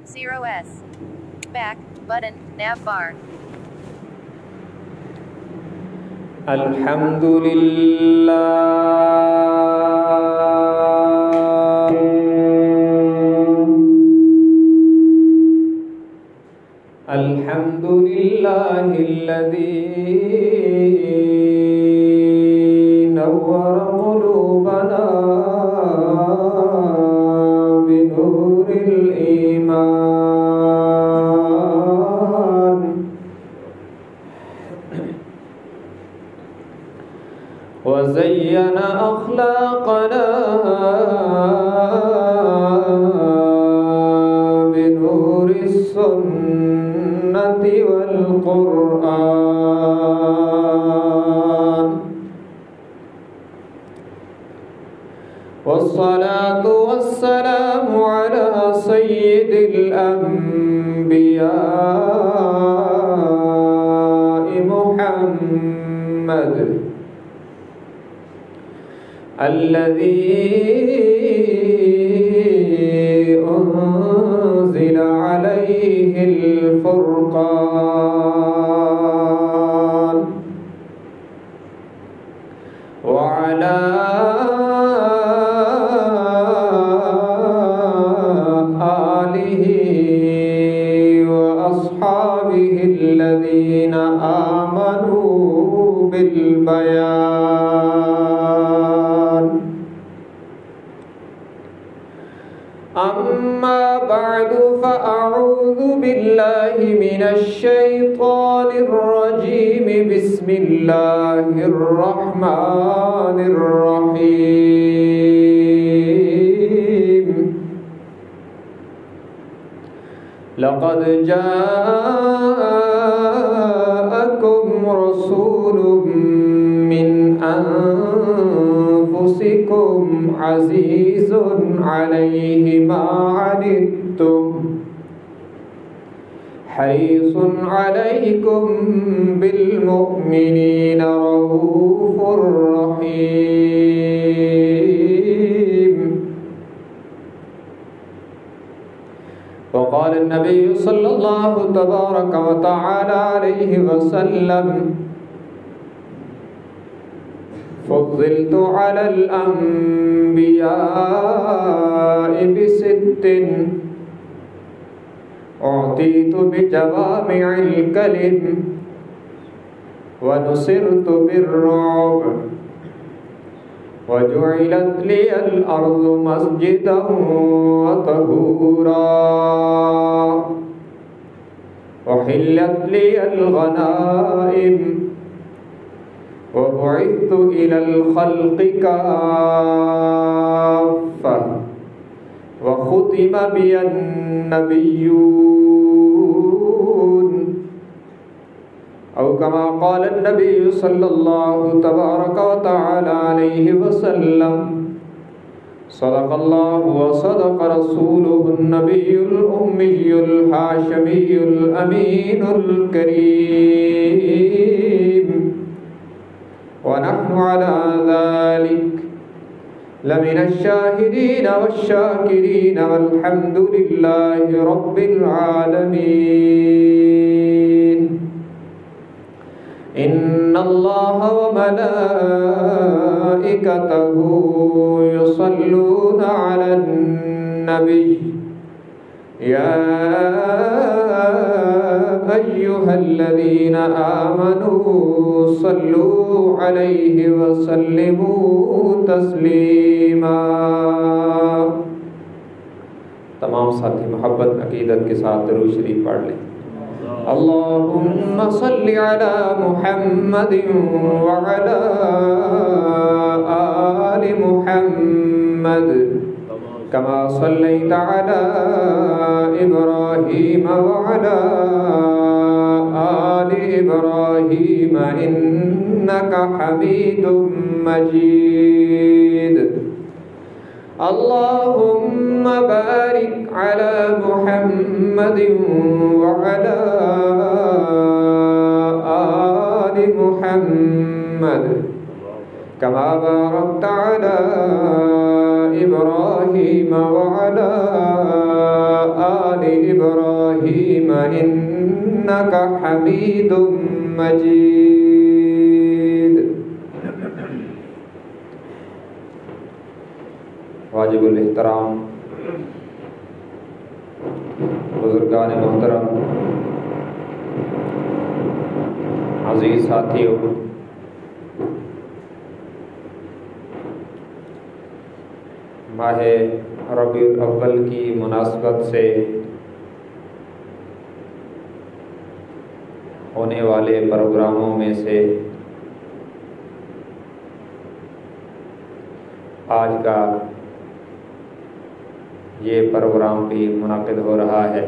0S. Back, button, nav bar. الحمد لله الحمد لله الذي نور قلوبنا بنور الإيمان وزين أخلاقنا بنور السنة والقرآن والصلاة والسلام على سيد الأنبياء محمد الذي أنزل عليه الفرقان وعلى آله وأصحابه الذين آمنوا بالبيان أما بعد فأعوذ بالله من الشيطان الرجيم بسم الله الرحمن الرحيم لقد جاءكم رسول من أنفسكم عزيز عليه ما عنتم حريص عليكم بالمؤمنين رؤوف رحيم وقال النبي صلى الله تبارك وتعالى عليه وسلم فضلت على الأنبياء بست أعطيت بجوامع الكلم ونصرت بالرعب وجعلت لي الأرض مسجدا وطهورا وحلت لي الغنائم وبعثت إلى الخلق كافة وختم بي النبيون أو كما قال النبي صلى الله تبارك وتعالى عليه وسلم صدق الله وصدق رسوله النبي الأمي الهاشمي الأمين الكريم ونحن على ذلك لمن الشاهدين والشاكرين والحمد لله رب العالمين إن الله وملائكته يصلون على النبي يا أيها الذين آمنوا صلوا عليه وسلموا تسلیما. تمام ساتھی محبت عقیدت کے ساتھ درود شریف پڑھ لیں. اللهم صل على محمد وعلى آل محمد كما صليت على إبراهيم وعلى آل إبراهيم إنك حميد مجيد. اللهم بارك على محمد وعلى آل محمد كما باركت على إبراهيم وعلى آل إبراهيم إنك حميد مجيد. واجب الاحترام بزرگان محترم، عزیز ساتھیوں، ماہ ربیع الاول کی مناسبت سے ہونے والے پروگراموں میں سے آج کا یہ پروگرام بھی منعقد ہو رہا ہے۔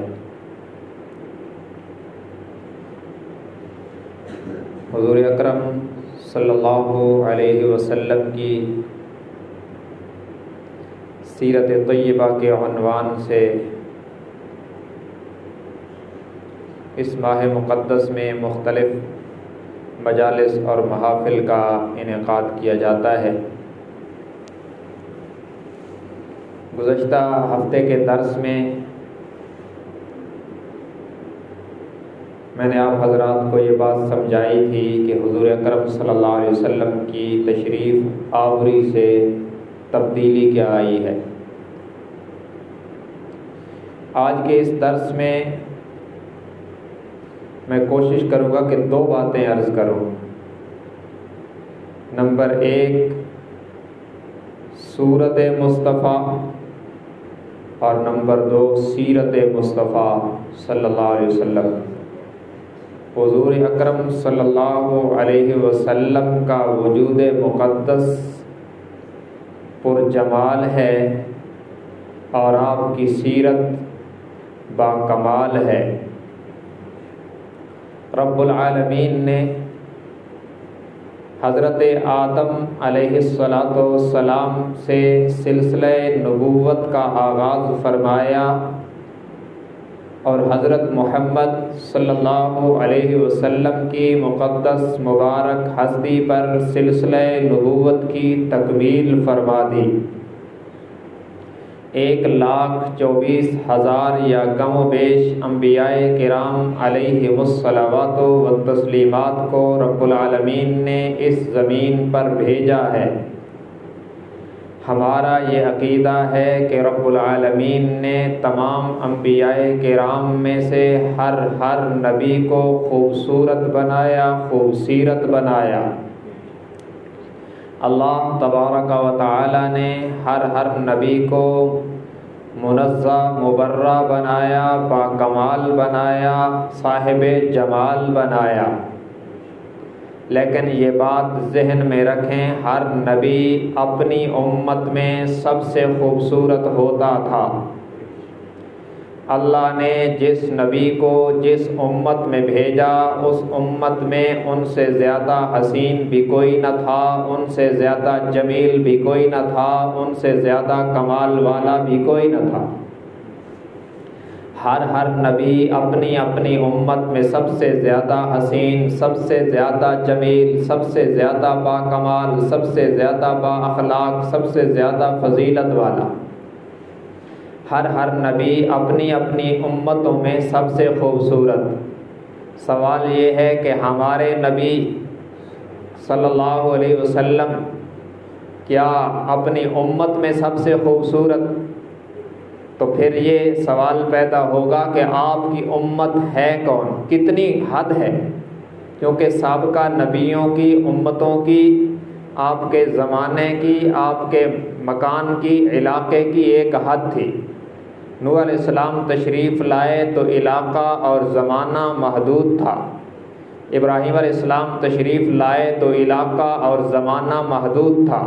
حضور اکرم صلی اللہ علیہ وسلم کی سیرت طیبہ کے عنوان سے اس ماہ مقدس میں مختلف مجالس اور محافل کا انعقاد کیا جاتا ہے۔ گزشتہ ہفتے کے درس میں نے آپ حضرات کو یہ بات سمجھائی تھی کہ حضور اکرم صلی اللہ علیہ وسلم کی تشریف آوری سے تبدیلی کیا آئی ہے۔ آج کے اس درس میں میں کوشش کروں گا کہ دو باتیں عرض کروں۔ نمبر 1 سورت مصطفیٰ اور نمبر 2 سیرت مصطفیٰ صلی اللہ علیہ وسلم۔ حضور اکرم صلی اللہ علیہ وسلم کا وجود مقدس پر جمال ہے اور آپ کی سیرت با کمال ہے۔ رب العالمین نے حضرت آدم علیہ السلام سے سلسلہ نبوت کا آغاز فرمایا اور حضرت محمد صلی اللہ علیہ وسلم کی مقدس مبارک ہستی پر سلسلہ نبوت کی تکمیل فرما دی۔ 1,24,000 یا کم و بیش انبیاء کرام علیہم الصلوات و تسلیمات کو رب العالمین نے اس زمین پر بھیجا ہے۔ ہمارا یہ عقیدہ ہے کہ رب العالمین نے تمام انبیاء کرام میں سے ہر نبی کو خوبصورت بنایا، خوبصیرت بنایا۔ اللہ تبارک و تعالی نے ہر نبی کو منزہ مبرہ بنایا، باکمال بنایا، صاحب جمال بنایا۔ لیکن یہ بات ذہن میں رکھیں، ہر نبی اپنی امت میں سب سے خوبصورت ہوتا تھا۔ اللہ نے جس نبی کو جس امت میں بھیجا، اس امت میں ان سے زیادہ حسین بھی کوئی نہ تھا، ان سے زیادہ جمیل بھی کوئی نہ تھا، ان سے زیادہ کمال والا بھی کوئی نہ تھا۔ ہر نبی اپنی اپنی امت میں سب سے زیادہ حسین، سب سے زیادہ جمیل، سب سے زیادہ باکمال، سب سے زیادہ با اخلاق، سب سے زیادہ فضیلت والا۔ ہر نبی اپنی اپنی امتوں میں سب سے خوبصورت۔ سوال یہ ہے کہ ہمارے نبی صلی اللہ علیہ وسلم کیا اپنی امت میں سب سے خوبصورت؟ تو پھر یہ سوال پیدا ہوگا کہ آپ کی امت ہے کون، کتنی حد ہے؟ کیونکہ سابقہ نبیوں کی امتوں کی، آپ کے زمانے کی، آپ کے مکان کی، علاقے کی ایک حد تھی۔ نوح علیہ السلام تشریف لائے تو علاقہ اور زمانہ محدود تھا۔ ابراہیم علیہ السلام تشریف لائے تو علاقہ اور زمانہ محدود تھا۔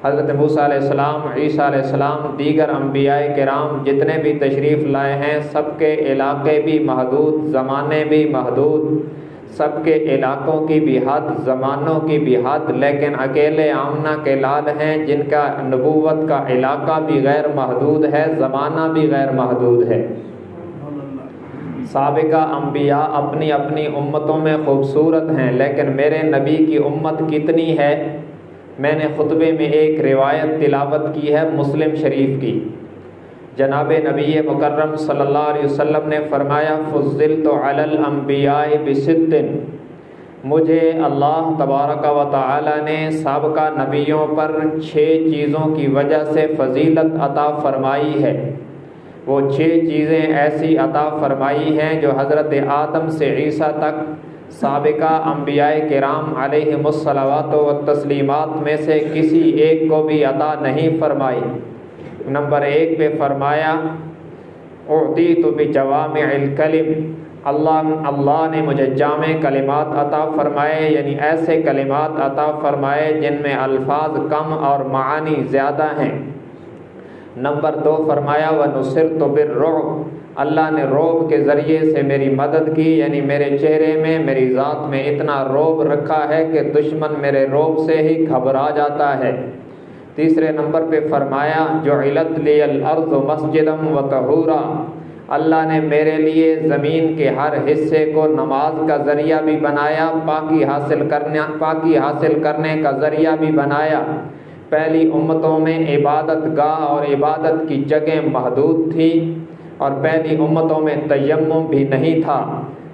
حضرت موسیٰ علیہ السلام، عیسیٰ علیہ السلام، دیگر انبیاء کرام جتنے بھی تشریف لائے ہیں، سب کے علاقے بھی محدود، زمانے بھی محدود، سب کے علاقوں کی بھی حد، زمانوں کی بھی حد، لیکن اکیلے آمنہ کے لال ہیں جن کا نبوت کا علاقہ بھی غیر محدود ہے، زمانہ بھی غیر محدود ہے۔ سابقہ انبیاء اپنی اپنی امتوں میں خوبصورت ہیں، لیکن میرے نبی کی امت کتنی ہے؟ میں نے خطبے میں ایک روایت تلاوت کی ہے مسلم شریف کی۔ جناب نبی مکرم صلی اللہ علیہ وسلم نے فرمایا فضلت علی الانبیاء بست، مجھے اللہ تبارک و تعالی نے سابقہ نبیوں پر 6 چیزوں کی وجہ سے فضیلت عطا فرمائی ہے۔ وہ 6 چیزیں ایسی عطا فرمائی ہیں جو حضرت آدم سے عیسیٰ تک سابقہ انبیاء کرام علیہم الصلوات والتسلیمات میں سے کسی ایک کو بھی عطا نہیں فرمائی۔ نمبر 1 پہ فرمایا اعطیت بجوامع الکلم، اللہ نے مجھے جامع کلمات عطا فرمائے، یعنی ایسے کلمات عطا فرمائے جن میں الفاظ کم اور معانی زیادہ ہیں۔ نمبر 2 فرمایا وَنُصِرْتُ بِالرُّعْبِ، اللہ نے رعب کے ذریعے سے میری مدد کی، یعنی میرے چہرے میں میری ذات میں اتنا رعب رکھا ہے کہ دشمن میرے رعب سے ہی گھبرا جاتا ہے۔ تیسرے نمبر پہ فرمایا جعلت لی الارض مسجدا وطہورا، اللہ نے میرے لیے زمین کے ہر حصے کو نماز کا ذریعہ بھی بنایا، پاکی حاصل کرنے کا ذریعہ بھی بنایا۔ پہلی امتوں میں عبادت گاہ اور عبادت کی جگہ محدود تھی، اور پہلی امتوں میں تیمم بھی نہیں تھا۔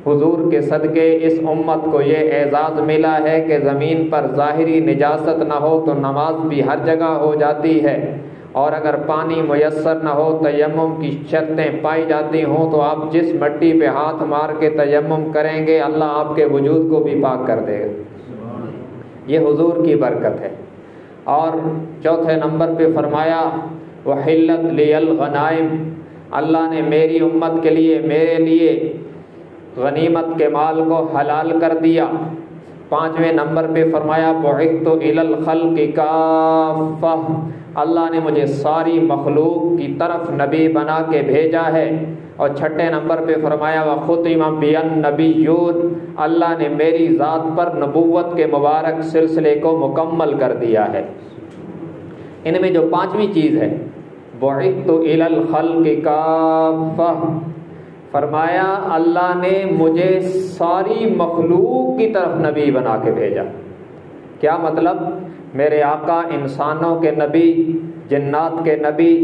حضور کے صدقے اس امت کو یہ اعزاز ملا ہے کہ زمین پر ظاہری نجاست نہ ہو تو نماز بھی ہر جگہ ہو جاتی ہے، اور اگر پانی میسر نہ ہو تیمم کی شرطیں پائی جاتی ہوں تو آپ جس مٹی پہ ہاتھ مار کے تیمم کریں گے اللہ آپ کے وجود کو بھی پاک کر دے گا۔ یہ حضور کی برکت ہے۔ اور چوتھے نمبر پہ فرمایا وحلت لی الغنائم، اللہ نے میری امت کے لیے میرے لیے غنیمت کے مال کو حلال کر دیا۔ پانچویں نمبر پہ فرمایا بعثت الی الخلق کافہ، اللہ نے مجھے ساری مخلوق کی طرف نبی بنا کے بھیجا ہے۔ اور چھٹے نمبر پہ فرمایا وختم بی النبیون، اللہ نے میری ذات پر نبوت کے مبارک سلسلے کو مکمل کر دیا ہے۔ ان میں جو پانچویں چیز ہے بعثت الی الخلق کافہ، فرمایا اللہ نے مجھے ساری مخلوق کی طرف نبی بنا کے بھیجا۔ کیا مطلب؟ میرے آقا انسانوں کے نبی، جنات کے نبی،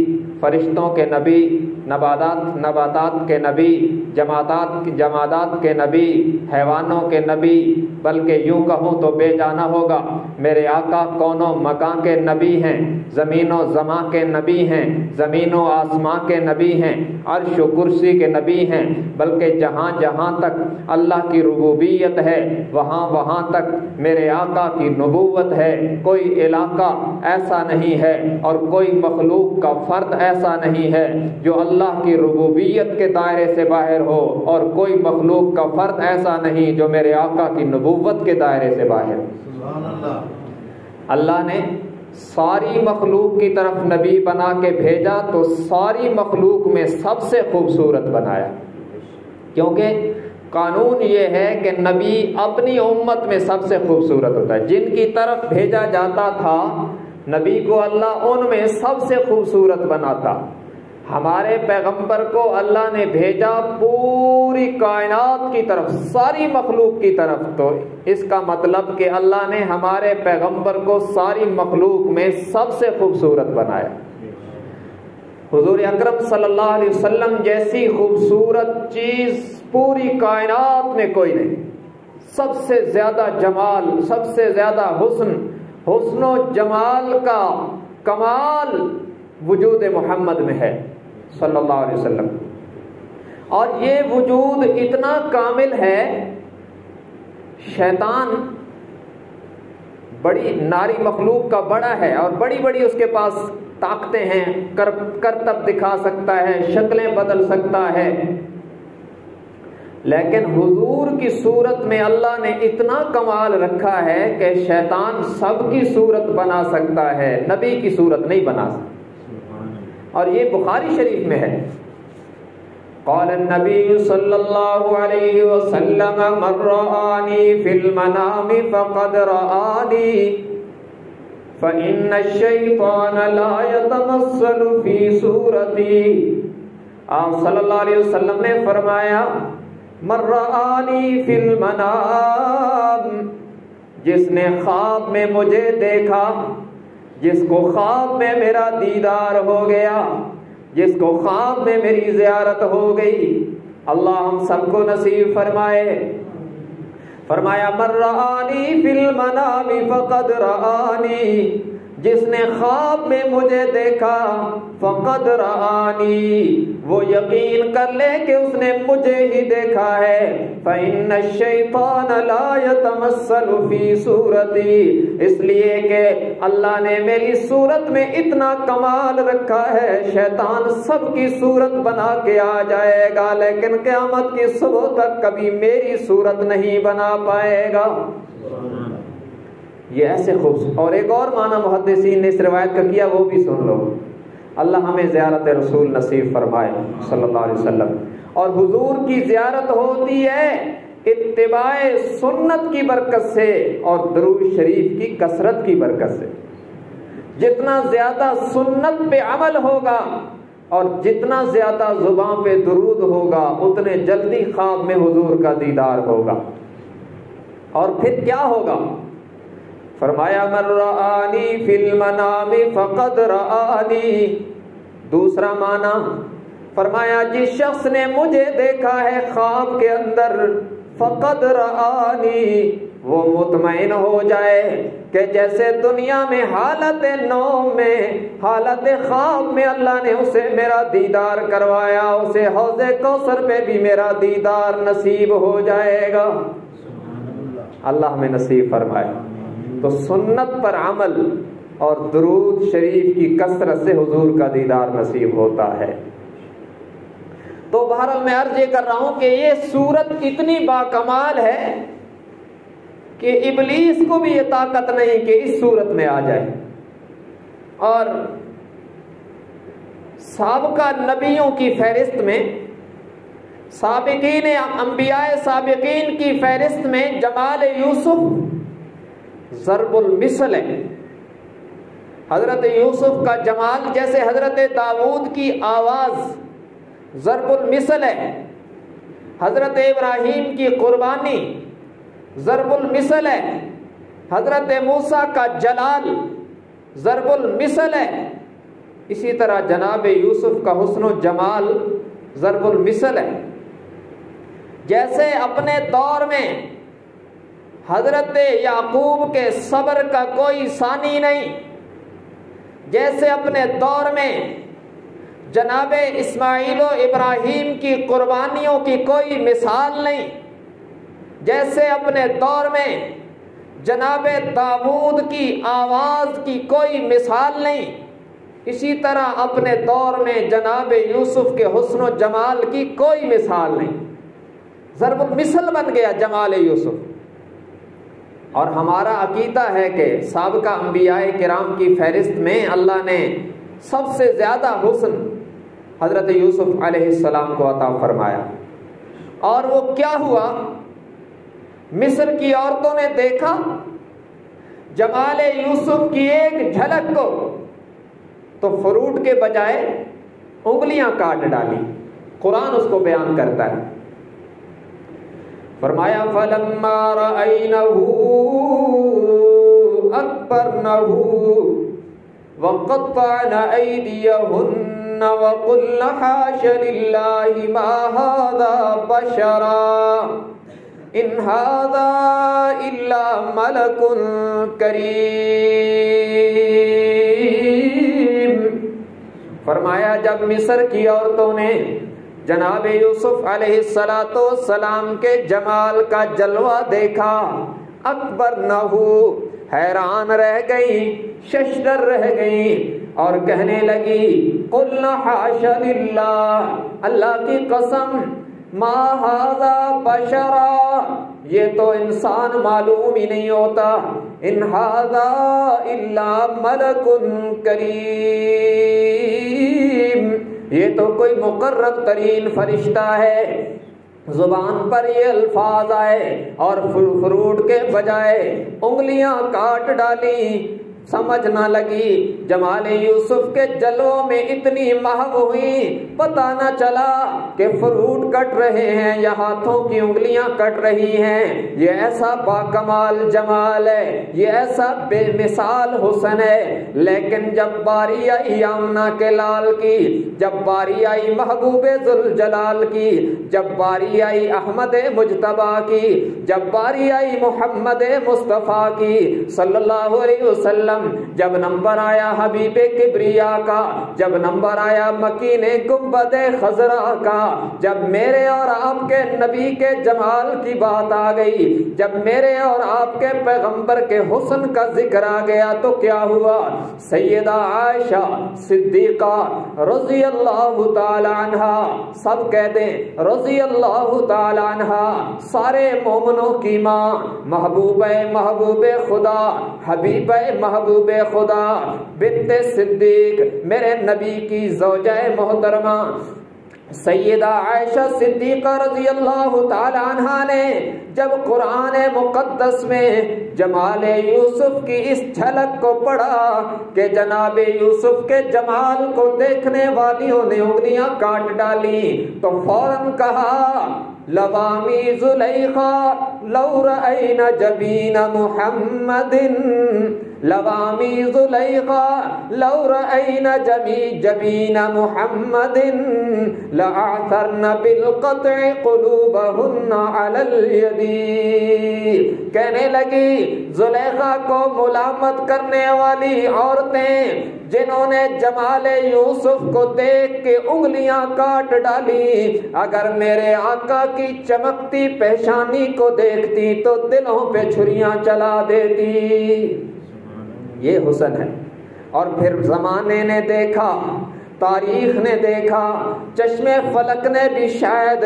فرشتوں کے نبی، نباتات کے نبی، جمادات کے نبی، حیوانوں کے نبی، بلکہ یوں کہوں تو بے جانا ہوگا میرے آقا کون و مکان کے نبی ہیں، زمین و زماں کے نبی ہیں، زمین و آسماں کے نبی ہیں، عرش و کرسی کے نبی ہیں، بلکہ جہاں جہاں تک اللہ کی ربوبیت ہے وہاں وہاں تک میرے آقا کی نبوت ہے۔ کوئی علاقہ ایسا نہیں ہے اور کوئی مخلوق کا فرد ایسا نہیں ہے جو اللہ کی ربوبیت کے دائرے سے باہر ہو، اور کوئی مخلوق کا فرد ایسا نہیں جو میرے آقا کی نبوت کے دائرے سے باہر ہو۔ سبحان اللہ۔ اللہ نے ساری مخلوق کی طرف نبی بنا کے بھیجا تو ساری مخلوق میں سب سے خوبصورت بنایا، کیونکہ قانون یہ ہے کہ نبی اپنی امت میں سب سے خوبصورت ہوتا ہے۔ جن کی طرف بھیجا جاتا تھا نبی کو اللہ ان میں سب سے خوبصورت بناتا۔ ہمارے پیغمبر کو اللہ نے بھیجا پوری کائنات کی طرف، ساری مخلوق کی طرف، تو اس کا مطلب کہ اللہ نے ہمارے پیغمبر کو ساری مخلوق میں سب سے خوبصورت بنایا۔ حضور اکرم صلی اللہ علیہ وسلم جیسی خوبصورت چیز پوری کائنات میں کوئی نہیں۔ سب سے زیادہ جمال، سب سے زیادہ حسن و جمال کا کمال وجود محمد میں ہے صلی اللہ علیہ وسلم، اور یہ وجود اتنا کامل ہے، شیطان بڑی ناری مخلوق کا بڑا ہے اور بڑی بڑی اس کے پاس طاقتیں ہیں، کرتب دکھا سکتا ہے، شکلیں بدل سکتا ہے، لیکن حضور کی صورت میں اللہ نے اتنا کمال رکھا ہے کہ شیطان سب کی صورت بنا سکتا ہے، نبی کی صورت نہیں بنا سکتا۔ اور یہ بخاری شریف میں ہے، قال النبی صلی اللہ علیہ وسلم من رآنی فی المنام فقد رآنی فإن الشیطان لا يتمثل فی صورتی۔ آپ صلی اللہ علیہ وسلم نے فرمایا من رآنی فی المنام، جس نے خواب میں مجھے دیکھا، جس کو خواب میں میرا دیدار ہو گیا، جس کو خواب میں میری زیارت ہو گئی، اللہ ہم سب کو نصیب فرمائے۔ فرمایا من رآنی فی المنام فقد رآنی، جس نے خواب میں مجھے دیکھا فقد رآنی، وہ یقین کر لے کہ اس نے مجھے ہی دیکھا ہے۔ فإن الشیطان لا يتمثل فی صورتی، اس لیے کہ اللہ نے میری صورت میں اتنا کمال رکھا ہے، شیطان سب کی صورت بنا کے آ جائے گا لیکن قیامت کی صبح تک کبھی میری صورت نہیں بنا پائے گا۔ یہ ایسے خوبصورت، اور ایک اور معنی محدثین نے اس روایت کا کیا، وہ بھی سن لو۔ اللہ ہمیں زیارت رسول نصیب فرمائے صلی اللہ علیہ وسلم۔ اور حضور کی زیارت ہوتی ہے اتباع سنت کی برکت سے اور درود شریف کی کثرت کی برکت سے۔ جتنا زیادہ سنت پہ عمل ہوگا اور جتنا زیادہ زبان پہ درود ہوگا، اتنے جلدی خواب میں حضور کا دیدار ہوگا۔ اور پھر کیا ہوگا؟ فرمایا من رآنی فی المنام فقد رآنی۔ دوسرا معنی فرمایا جس شخص نے مجھے دیکھا ہے خواب کے اندر، فقد رآنی، وہ مطمئن ہو جائے کہ جیسے دنیا میں حالت نوم میں، حالت خواب میں اللہ نے اسے میرا دیدار کروایا، اسے حوض کوثر پہ بھی میرا دیدار نصیب ہو جائے گا۔ اللہ ہمیں نصیب فرمائے۔ تو سنت پر عمل اور درود شریف کی کثرت سے حضور کا دیدار نصیب ہوتا ہے۔ تو بہرحال میں عرض یہ کر رہا ہوں کہ یہ صورت اتنی باکمال ہے کہ ابلیس کو بھی یہ طاقت نہیں کہ اس صورت میں آ جائے۔ اور سابقہ نبیوں کی فہرست میں، سابقین انبیاء سابقین کی فہرست میں جمال یوسف ضرب المثل ہے۔ حضرت یوسف کا جمال جیسے حضرت داؤد کی آواز ضرب المثل ہے، حضرت ابراہیم کی قربانی ضرب المثل ہے، حضرت موسیٰ کا جلال ضرب المثل ہے، اسی طرح جناب یوسف کا حسن و جمال ضرب المثل ہے۔ جیسے اپنے دور میں حضرت یعقوب کے صبر کا کوئی ثانی نہیں، جیسے اپنے دور میں جناب اسماعیل و ابراہیم کی قربانیوں کی کوئی مثال نہیں، جیسے اپنے دور میں جناب داؤد کی آواز کی کوئی مثال نہیں، اسی طرح اپنے دور میں جناب یوسف کے حسن و جمال کی کوئی مثال نہیں۔ ضرب المثل بن گیا جمال یوسف۔ اور ہمارا عقیدہ ہے کہ سابقہ انبیاء کرام کی فہرست میں اللہ نے سب سے زیادہ حسن حضرت یوسف علیہ السلام کو عطا فرمایا۔ اور وہ کیا ہوا؟ مصر کی عورتوں نے دیکھا جمال یوسف کی ایک جھلک کو تو فروٹ کے بجائے انگلیاں کاٹ ڈالی۔ قرآن اس کو بیان کرتا ہے۔ فرمایا فَلَمَّا رَأَيْنَهُ أَكْبَرْنَهُ وَقَطَّعْنَ أَيْدِيَهُنَّ وَقُلْنَ حَاشَ لِلَّهِ مَا هَذَا بَشَرًا إِنْ هَذَا إِلَّا مَلَكٌ كَرِيمٌ۔ فرمایا جب مصر کی عورتوں نے جناب یوسف علیہ السلام کے جمال کا جلوہ دیکھا، اکبر نہ ہو، حیران رہ گئی، ششدر رہ گئی اور کہنے لگی قلنا حاش للہ، اللہ کی قسم، ما ھذا بشرا، یہ تو انسان معلوم ہی نہیں ہوتا، ان ھذا الا ملک کریم، یہ تو کوئی مقرب ترین فرشتہ ہے۔ زبان پر یہ الفاظ آئے اور فروٹ کے بجائے انگلیاں کاٹ ڈالی۔ سمجھ نہ لگی، جمال یوسف کے جلووں میں اتنی محو ہوئی، پتہ نہ چلا کہ فروٹ کٹ رہے ہیں یا ہاتھوں کی انگلیاں کٹ رہی ہیں۔ یہ ایسا باکمال جمال ہے، یہ ایسا بے مثال حسن ہے۔ لیکن جب باری آئی آمنہ کے لال کی، جب باری آئی محبوب ذوالجلال کی، جب باری آئی احمد مجتبیٰ کی، جب باری آئی محمد مصطفیٰ کی صلی اللہ علیہ وسلم، جب نمبر آیا حبیب کبریا کا، جب نمبر آیا مکین گنبد خضرا کا، جب میرے اور آپ کے نبی کے جمال کی بات آ گئی، جب میرے اور آپ کے پیغمبر کے حسن کا ذکر آ گیا، تو کیا ہوا؟ سیدہ عائشہ صدیقہ رضی اللہ تعالی عنہا، سب کہہ دیں رضی اللہ تعالی عنہا، سارے مومنوں کی ماں، محبوب خدا، حبیب محبوب خدا، بنت صدیق، میرے نبی کی زوجہ محترمہ سیدہ عائشہ صدیقہ رضی اللہ تعالی عنہا نے جب قرآن مقدس میں جمال یوسف کی اس جھلک کو پڑھا کہ جناب یوسف کے جمال کو دیکھنے والیوں نے انگلیاں کاٹ ڈالی، تو فوراً کہا لوامی زلیخا لو رأینا جبین محمد، لوامی زلیخا لو رأینا جبین محمد لأعثرن بالقطع قلوبہن علی الید۔ کہنے لگی زلیخا کو ملامت کرنے والی عورتیں جنہوں نے جمال یوسف کو دیکھ کے انگلیاں کاٹ ڈالی، اگر میرے آقا کی چمکتی پیشانی کو دیکھتی تو دلوں پہ چھریاں چلا دیتی۔ یہ حسن ہے۔ اور پھر زمانے نے دیکھا، تاریخ نے دیکھا، چشم فلک نے بھی شاید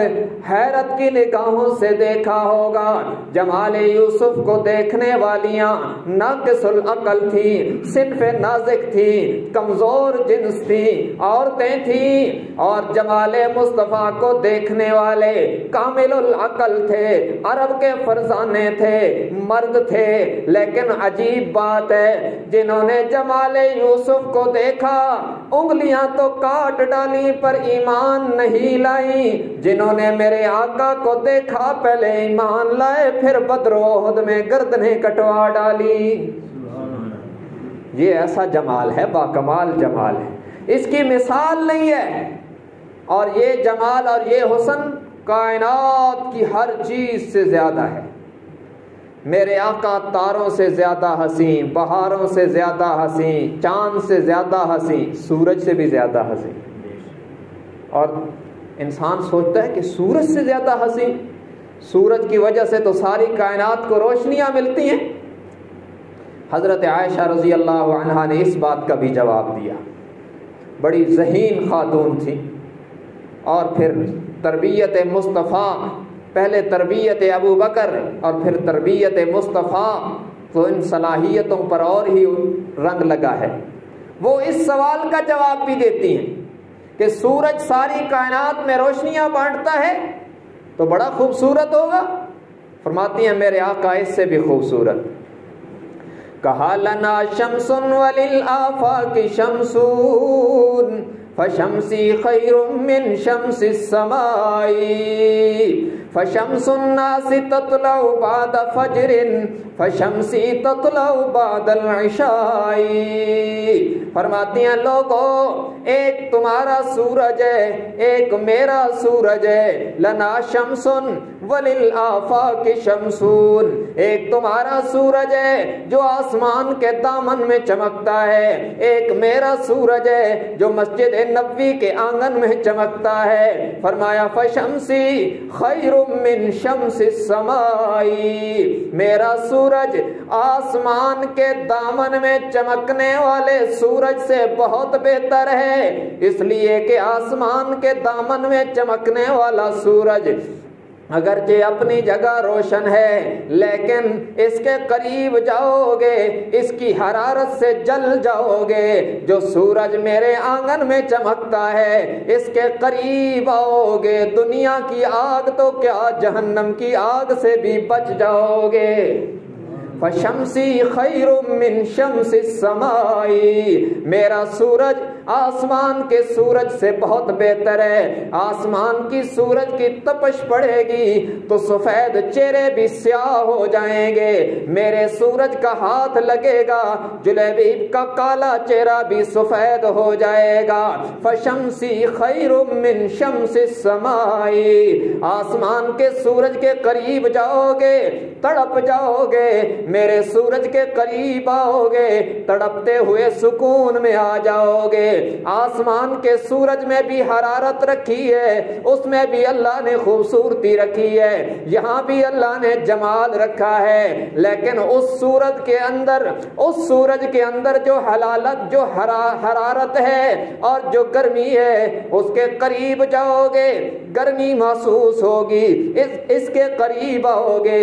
حیرت کی نگاہوں سے دیکھا ہوگا۔ جمال یوسف کو دیکھنے والیاں ناقص العقل تھی، صنف نازک تھی، کمزور جنس تھی، عورتیں تھیں، اور جمال مصطفیٰ کو دیکھنے والے کامل العقل تھے، عرب کے فرزانے تھے، مرد تھے۔ لیکن عجیب بات ہے، جنہوں نے جمال یوسف کو دیکھا انگلیاں تو کاٹ ڈالی پر ایمان نہیں لائی، جنہوں نے میرے آقا کو دیکھا پہلے ایمان لائے، پھر بدر و احد میں گردنیں کٹوا ڈالی۔ یہ ایسا جمال ہے، باکمال جمال ہے، اس کی مثال نہیں ہے۔ اور یہ جمال اور یہ حسن کائنات کی ہر چیز سے زیادہ ہے۔ میرے آقا تاروں سے زیادہ حسین، بہاروں سے زیادہ حسین، چاند سے زیادہ حسین، سورج سے بھی زیادہ حسین۔ اور انسان سوچتا ہے کہ سورج سے زیادہ حسین، سورج کی وجہ سے تو ساری کائنات کو روشنیاں ملتی ہیں۔ حضرت عائشہ رضی اللہ عنہا نے اس بات کا بھی جواب دیا۔ بڑی ذہین خاتون تھی، اور پھر تربیت مصطفیٰ، پہلے تربیت ابو بکر اور پھر تربیت مصطفیٰ، تو ان صلاحیتوں پر اور ہی رنگ لگا ہے۔ وہ اس سوال کا جواب بھی دیتی ہیں کہ سورج ساری کائنات میں روشنیاں بانٹتا ہے تو بڑا خوبصورت ہوگا۔ فرماتی ہیں میرے آقا اس سے بھی خوبصورت۔ کہا لنا شمس وللآفاق شمسون فشمسی خیر من شمس السماء فشمس الناس تطلع بعد فجر فشمسی تطلع بعد العشاء۔ فرماتی ہیں لوگوں، ایک تمہارا سورج ہے، ایک میرا سورج ہے، لنا شمسن وللآفاق شمسون، ایک تمہارا سورج ہے جو آسمان کے دامن میں چمکتا ہے، ایک میرا سورج ہے جو مسجد نبوی کے آنگن میں چمکتا ہے۔ فرمایا فشمسی خیر من شمس السماء، میرا سورج آسمان کے دامن میں چمکنے والے سورج سے بہت بہتر ہے، اس لیے کہ آسمان کے دامن میں چمکنے والا سورج اگرچہ اپنی جگہ روشن ہے، لیکن اس کے قریب جاؤ گے اس کی حرارت سے جل جاؤ گے۔ جو سورج میرے آنگن میں چمکتا ہے اس کے قریب آؤ گے، دنیا کی آگ تو کیا جہنم کی آگ سے بھی بچ جاؤ گے۔ فشمسی خیر من شمس السماء، میرا سورج آسمان کے سورج سے بہت بہتر ہے۔ آسمان کی سورج کی تپش پڑے گی تو سفید چہرے بھی سیاہ ہو جائیں گے، میرے سورج کا ہاتھ لگے گا جلیبیب کا کالا چہرہ بھی سفید ہو جائے گا۔ فشمسی خیر من شمس السماء، آسمان کے سورج کے قریب جاؤ گے تڑپ جاؤ گے، میرے سورج کے قریب آؤ گے تڑپتے ہوئے سکون میں آ جاؤ گے۔ آسمان کے سورج میں بھی حرارت رکھی ہے، اس میں بھی اللہ نے خوبصورتی رکھی ہے، یہاں بھی اللہ نے جمال رکھا ہے، لیکن اس سورج کے اندر جو حلالت جو حرارت ہے اور جو گرمی ہے، اس کے قریب جاؤ گے گرمی محسوس ہوگی، اس کے قریب آؤ گے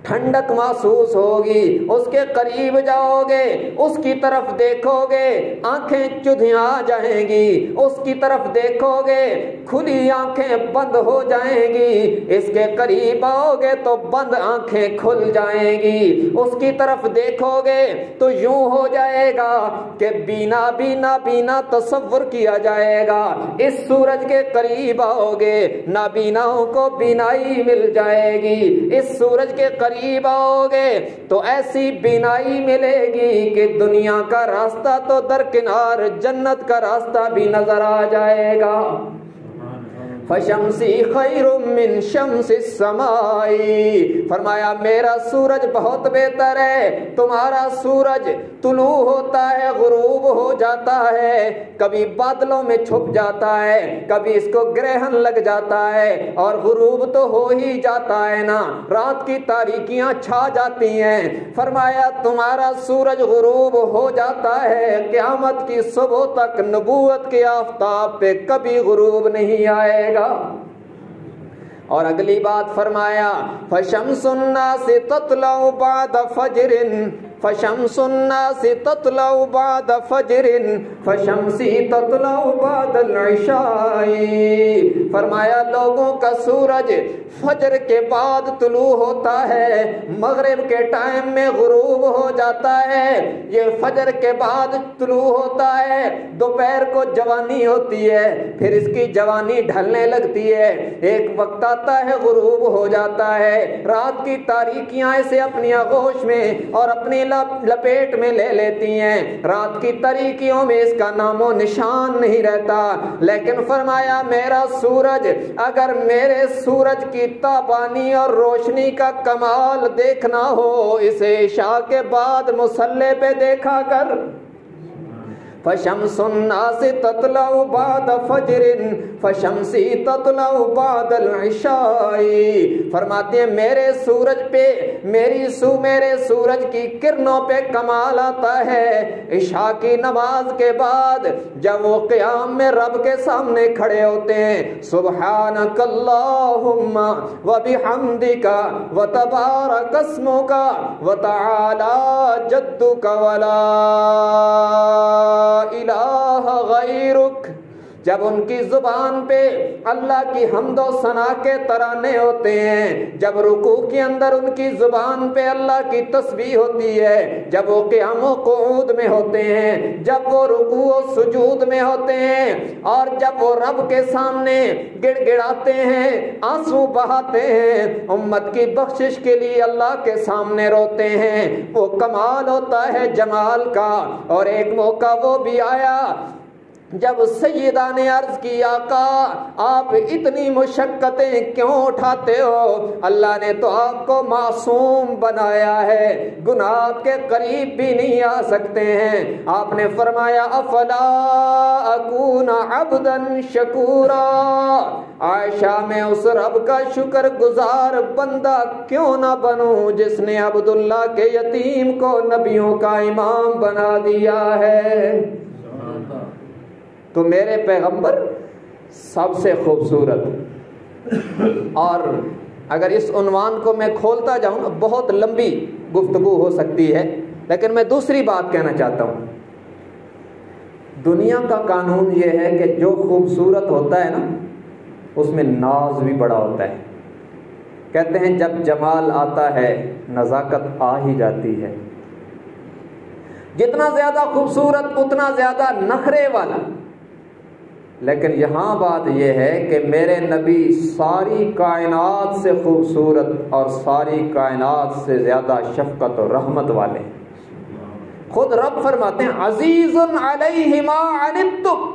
ٹھنڈک محسوس ہوگی، اس کے قریب جاؤ گے اس کی طرف دیکھو گے آنکھیں چدھیاں جائیں گی، اس کی طرف دیکھو گے کھلی آنکھیں بند ہو جائیں گی، اس کے قریب آؤ گے تو بند آنکھیں کھل جائیں گی، اس کی طرف دیکھو گے تو یوں ہو جائے گا کہ بینا بھی نابینا تصور کیا جائے گا۔ اس سورج کے قریب آؤ گے نابیناؤں کو بینائی مل جائے گی، اس سورج کے قریب آؤ گے تو ایسی بینائی ملے گی کہ دنیا کا راستہ تو درکنار جنت کا راستہ بھی نظر آ جائے گا۔ فشمسی خیر من شمس السماء، فرمایا میرا سورج بہت بہتر ہے، تمہارا سورج طلوع ہوتا ہے غروب ہو جاتا ہے، کبھی بادلوں میں چھپ جاتا ہے، کبھی اس کو گرہن لگ جاتا ہے، اور غروب تو ہو ہی جاتا ہے نا، رات کی تاریکیاں چھا جاتی ہیں۔ فرمایا تمہارا سورج غروب ہو جاتا ہے، قیامت کی صبح تک نبوت کے آفتاب پہ کبھی غروب نہیں آئے گا۔ اور اگلی بات فرمایا فشمس الناس تطلع بعد فجر، فشمس الناس تطلع بعد فجر فشمسی تطلع بعد العشاء، فرمایا لوگوں کا سورج فجر کے بعد طلوع ہوتا ہے، مغرب کے ٹائم میں غروب ہو جاتا ہے، یہ فجر کے بعد طلوع ہوتا ہے، دوپہر کو جوانی ہوتی ہے، پھر اس کی جوانی ڈھلنے لگتی ہے، ایک وقت آتا ہے غروب ہو جاتا ہے، رات کی تاریکیاں اسے اپنی آغوش میں اور اپنی لپیٹ میں لے لیتی ہیں، رات کی تاریکیوں میں اس کا نام و نشان نہیں رہتا، لیکن فرمایا میرا سورج، اگر میرے سورج کی تابانی اور روشنی کا کمال دیکھنا ہو اسے عشاء کے بعد مصلی پہ دیکھا کر۔ فشمس الناس تطلع بعد فجر فشمسی تطلع بعد العشاء، فرماتے ہیں میرے سورج پہ میرے سورج کی کرنوں پہ کمال آتا ہے عشاء کی نماز کے بعد، جب وہ قیام میں رب کے سامنے کھڑے ہوتے ہیں، سبحانک اللہم وبحمدک وتبارک اسمک وتعالی جدک ولا الہ غیرک، جب ان کی زبان پہ اللہ کی حمد و ثنا کے ترانے ہوتے ہیں، جب رکوع کے اندر ان کی زبان پہ اللہ کی تسبیح ہوتی ہے، جب وہ قیام و قعود میں ہوتے ہیں، جب وہ رکوع و سجود میں ہوتے ہیں، اور جب وہ رب کے سامنے گڑ گڑاتے ہیں، آنسو بہاتے ہیں، امت کی بخشش کے لیے اللہ کے سامنے روتے ہیں، وہ کمال ہوتا ہے جمال کا۔ اور ایک موقع وہ بھی آیا جب سیدہ نے عرض کی آقا آپ اتنی مشقتیں کیوں اٹھاتے ہو؟ اللہ نے تو آپ کو معصوم بنایا ہے، گناہ کے قریب بھی نہیں آ سکتے ہیں۔ آپ نے فرمایا افلا اکون عبدا شکورا، عائشہ میں اس رب کا شکر گزار بندہ کیوں نہ بنوں جس نے عبداللہ کے یتیم کو نبیوں کا امام بنا دیا ہے۔ تو میرے پیغمبر سب سے خوبصورت، اور اگر اس عنوان کو میں کھولتا جاؤں نا بہت لمبی گفتگو ہو سکتی ہے، لیکن میں دوسری بات کہنا چاہتا ہوں۔ دنیا کا قانون یہ ہے کہ جو خوبصورت ہوتا ہے نا اس میں ناز بھی بڑا ہوتا ہے، کہتے ہیں جب جمال آتا ہے نزاکت آ ہی جاتی ہے، جتنا زیادہ خوبصورت اتنا زیادہ نخرے والا۔ لیکن یہاں بات یہ ہے کہ میرے نبی ساری کائنات سے خوبصورت اور ساری کائنات سے زیادہ شفقت اور رحمت والے ہیں۔ خود رب فرماتے ہیں عزیز علیہ ما عنتم،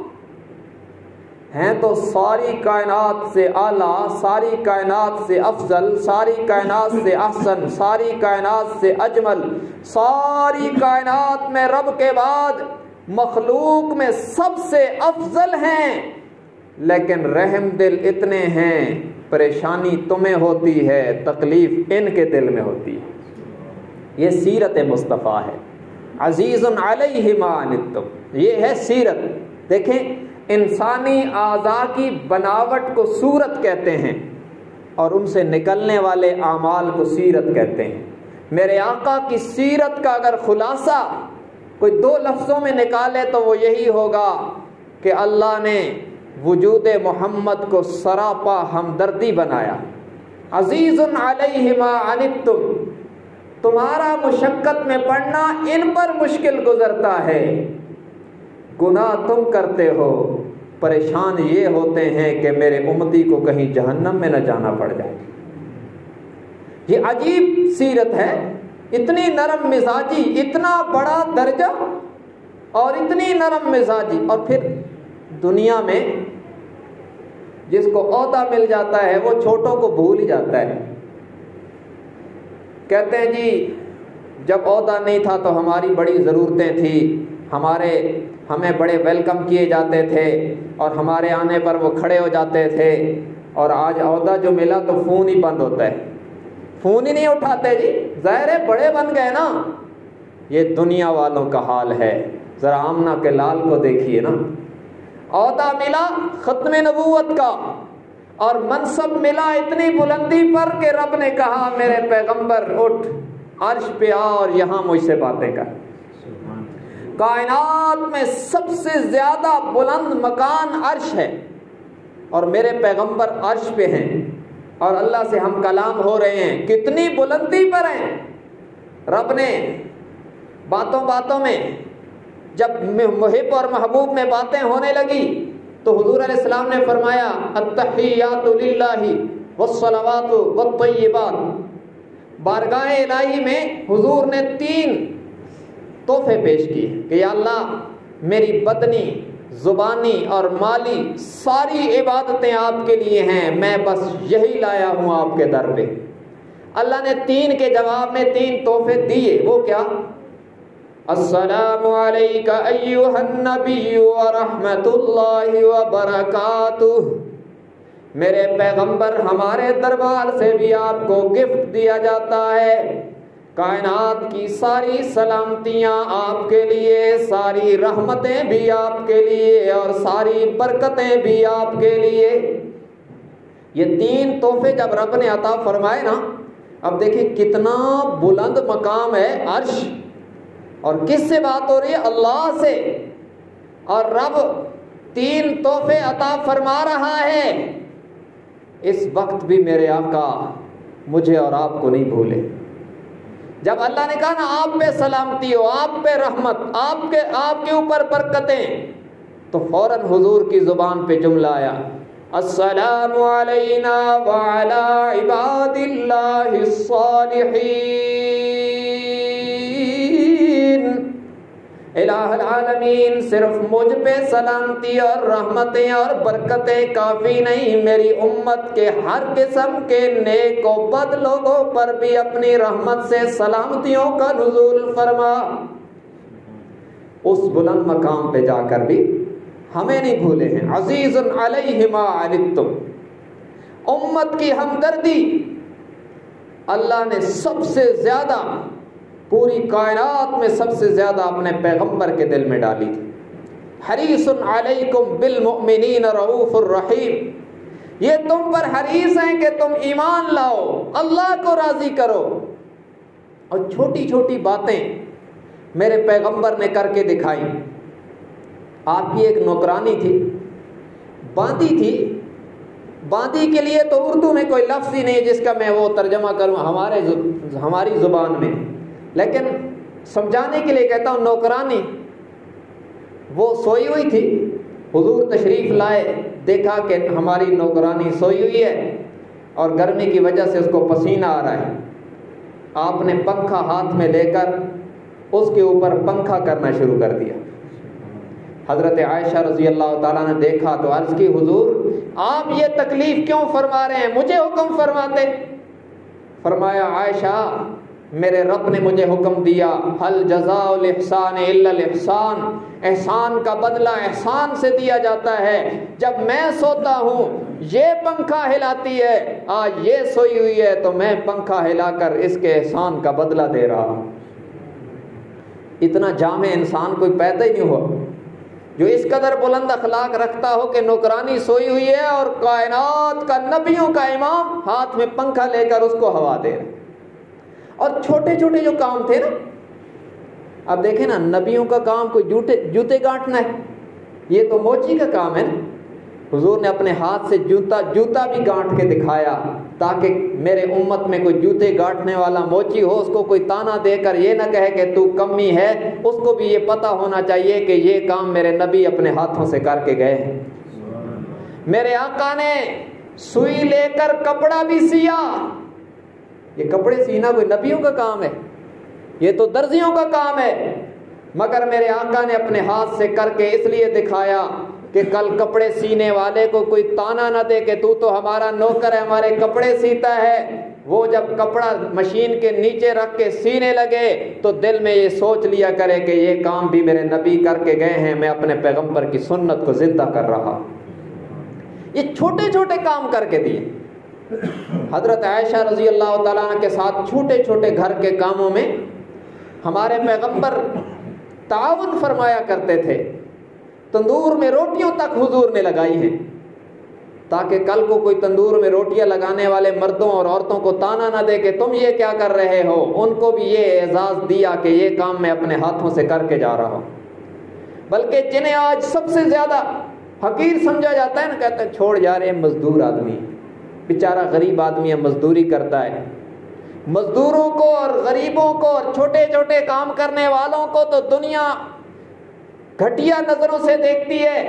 ہیں تو ساری کائنات سے اعلیٰ، ساری کائنات سے افضل، ساری کائنات سے احسن، ساری کائنات سے اجمل، ساری کائنات میں رب کے بعد مخلوق میں سب سے افضل ہیں، لیکن رحم دل اتنے ہیں، پریشانی تمہیں ہوتی ہے، تکلیف ان کے دل میں ہوتی ہے۔ یہ سیرت مصطفیٰ ہے، عزیز علیہ ما عنتم، یہ ہے سیرت۔ دیکھیں انسانی اعضاء کی بناوٹ کو صورت کہتے ہیں اور ان سے نکلنے والے اعمال کو سیرت کہتے ہیں۔ میرے آقا کی سیرت کا اگر خلاصہ کوئی دو لفظوں میں نکالے تو وہ یہی ہوگا کہ اللہ نے وجود محمد کو سراپا ہمدردی بنایا۔ عزیز علیہ ما عنتم، تمہارا مشقت میں پڑنا ان پر مشکل گزرتا ہے، گناہ تم کرتے ہو، پریشان یہ ہوتے ہیں کہ میرے امتی کو کہیں جہنم میں نہ جانا پڑ جائے۔ یہ عجیب سیرت ہے، اتنی نرم مزاجی، اتنا بڑا درجہ اور اتنی نرم مزاجی، اور پھر دنیا میں جس کو عہدہ مل جاتا ہے وہ چھوٹوں کو بھول ہی جاتا ہے۔ کہتے ہیں جی جب عہدہ نہیں تھا تو ہماری بڑی ضرورتیں تھیں، ہمیں بڑے ویلکم کیے جاتے تھے اور ہمارے آنے پر وہ کھڑے ہو جاتے تھے، اور آج عہدہ جو ملا تو فون ہی بند ہوتا ہے، فون ہی نہیں اٹھاتے جی، ظاہر ہے بڑے بن گئے نا۔ یہ دنیا والوں کا حال ہے، ذرا آمنہ کے لال کو دیکھیے نا، عہدہ ملا ختم نبوت کا اور منصب ملا اتنی بلندی پر کہ رب نے کہا میرے پیغمبر اٹھ عرش پہ آ اور یہاں مجھ سے باتیں کر۔ کائنات میں سب سے زیادہ بلند مکان عرش ہے اور میرے پیغمبر عرش پہ ہیں اور اللہ سے ہم کلام ہو رہے ہیں، کتنی بلندی پر ہیں۔ رب نے باتوں باتوں میں جب محب اور محبوب میں باتیں ہونے لگی تو حضور علیہ السلام نے فرمایا التحیات للہ والصلوات والطیبات۔ بارگاہ الہی میں حضور نے 3 تحفے پیش کیے کہ یا اللہ میری بدنی، زبانی اور مالی ساری عبادتیں آپ کے لیے ہیں، میں بس یہی لایا ہوں آپ کے در پہ۔ اللہ نے 3 کے جواب میں 3 تحفے دیے، وہ کیا؟ السلام علیک ایھا النبی ورحمۃ اللہ وبرکاتہ، میرے پیغمبر ہمارے دربار سے بھی آپ کو گفٹ دیا جاتا ہے، کائنات کی ساری سلامتیاں آپ کے لیے، ساری رحمتیں بھی آپ کے لیے اور ساری برکتیں بھی آپ کے لیے۔ یہ 3 تحفے جب رب نے عطا فرمائے نا، اب دیکھیں کتنا بلند مقام ہے عرش، اور کس سے بات ہو رہی ہے؟ اللہ سے، اور رب 3 تحفے عطا فرما رہا ہے۔ اس وقت بھی میرے آقا مجھے اور آپ کو نہیں بھولے۔ جب اللہ نے کہا نا آپ پہ سلامتی ہو، آپ پہ رحمت، آپ کے اوپر برکتیں، تو فوراً حضور کی زبان پہ جملہ آیا السلام علینا وعلی عباد اللہ الصالحین۔ الہ العالمین، صرف مجھ پہ سلامتی اور رحمتیں اور برکتیں کافی نہیں، میری امت کے ہر قسم کے نیک و بد لوگوں پر بھی اپنی رحمت سے سلامتیوں کا نزول فرما۔ اس بلند مقام پہ جا کر بھی ہمیں نہیں بھولے ہیں۔ عزیز علیہ ما عنتم، امت کی ہمدردی اللہ نے سب سے زیادہ، پوری کائنات میں سب سے زیادہ اپنے پیغمبر کے دل میں ڈالی تھی۔ حریص علیکم بالمؤمنین رؤوف الرحیم، یہ تم پر حریص ہیں کہ تم ایمان لاؤ، اللہ کو راضی کرو، اور چھوٹی چھوٹی باتیں میرے پیغمبر نے کر کے دکھائی۔ آپ کی ایک نوکرانی تھی، باندھی تھی، باندی کے لیے تو اردو میں کوئی لفظ ہی نہیں جس کا میں وہ ترجمہ کروں ہماری زبان میں، لیکن سمجھانے کے لیے کہتا ہوں نوکرانی۔ وہ سوئی ہوئی تھی، حضور تشریف لائے، دیکھا کہ ہماری نوکرانی سوئی ہوئی ہے اور گرمی کی وجہ سے اس کو پسینہ آ رہا ہے۔ آپ نے پنکھا ہاتھ میں لے کر اس کے اوپر پنکھا کرنا شروع کر دیا۔ حضرت عائشہ رضی اللہ تعالیٰ نے دیکھا تو عرض کی حضور آپ یہ تکلیف کیوں فرما رہے ہیں، مجھے حکم فرماتے۔ فرمایا عائشہ میرے رب نے مجھے حکم دیا هل جزاء الاحسان الا الاحسان، احسان کا بدلہ احسان سے دیا جاتا ہے۔ جب میں سوتا ہوں یہ پنکھا ہلاتی ہے، آج یہ سوئی ہوئی ہے تو میں پنکھا ہلا کر اس کے احسان کا بدلہ دے رہا ہوں۔ اتنا جامع انسان کوئی پیدا ہی نہیں ہوا جو اس قدر بلند اخلاق رکھتا ہو کہ نوکرانی سوئی ہوئی ہے اور کائنات کا نبیوں کا امام ہاتھ میں پنکھا لے کر اس کو ہوا دے رہا۔ اور چھوٹے چھوٹے جو کام تھے نا، اب دیکھیں نا، نبیوں کا کام کوئی جوتے گانٹنا ہے، یہ تو موچی کا کام ہے نا۔ حضور نے اپنے ہاتھ سے جوتا بھی گانٹ کے دکھایا تاکہ میرے امت میں کوئی جوتے گانٹنے والا موچی ہو، اس کو کوئی تانا دے کر یہ نہ کہے کہ تو کمی ہے، اس کو بھی یہ پتہ ہونا چاہیے کہ یہ کام میرے نبی اپنے ہاتھوں سے کر کے گئے ہیں۔ میرے آقا نے سوئی لے کر کپڑا بھی سیا۔ یہ کپڑے سینا کوئی نبیوں کا کام ہے، یہ تو درزیوں کا کام ہے، مگر میرے آقا نے اپنے ہاتھ سے کر کے اس لیے دکھایا کہ کل کپڑے سینے والے کو کوئی تانا نہ دے کہ تو ہمارا نوکر ہے، ہمارے کپڑے سیتا ہے۔ وہ جب کپڑا مشین کے نیچے رکھ کے سینے لگے تو دل میں یہ سوچ لیا کرے کہ یہ کام بھی میرے نبی کر کے گئے ہیں، میں اپنے پیغمبر کی سنت کو زندہ کر رہا۔ یہ چھوٹے چھوٹے کام کر کے دیے۔ حضرت عائشہ رضی اللہ تعالیٰ عنہ کے ساتھ چھوٹے چھوٹے گھر کے کاموں میں ہمارے پیغمبر تعاون فرمایا کرتے تھے۔ تندور میں روٹیوں تک حضور نے لگائی ہیں تاکہ کل کو کوئی تندور میں روٹیاں لگانے والے مردوں اور عورتوں کو تانا نہ دے کہ تم یہ کیا کر رہے ہو، ان کو بھی یہ اعزاز دیا کہ یہ کام میں اپنے ہاتھوں سے کر کے جا رہا ہوں۔ بلکہ جنہیں آج سب سے زیادہ حقیر سمجھا جاتا ہے نا، کہتے ہیں چھوڑ جا رہے ہیں، مزدور آدمی، بیچارہ غریب آدمی ہے، مزدوری کرتا ہے۔ مزدوروں کو اور غریبوں کو اور چھوٹے چھوٹے کام کرنے والوں کو تو دنیا گھٹیا نظروں سے دیکھتی ہے،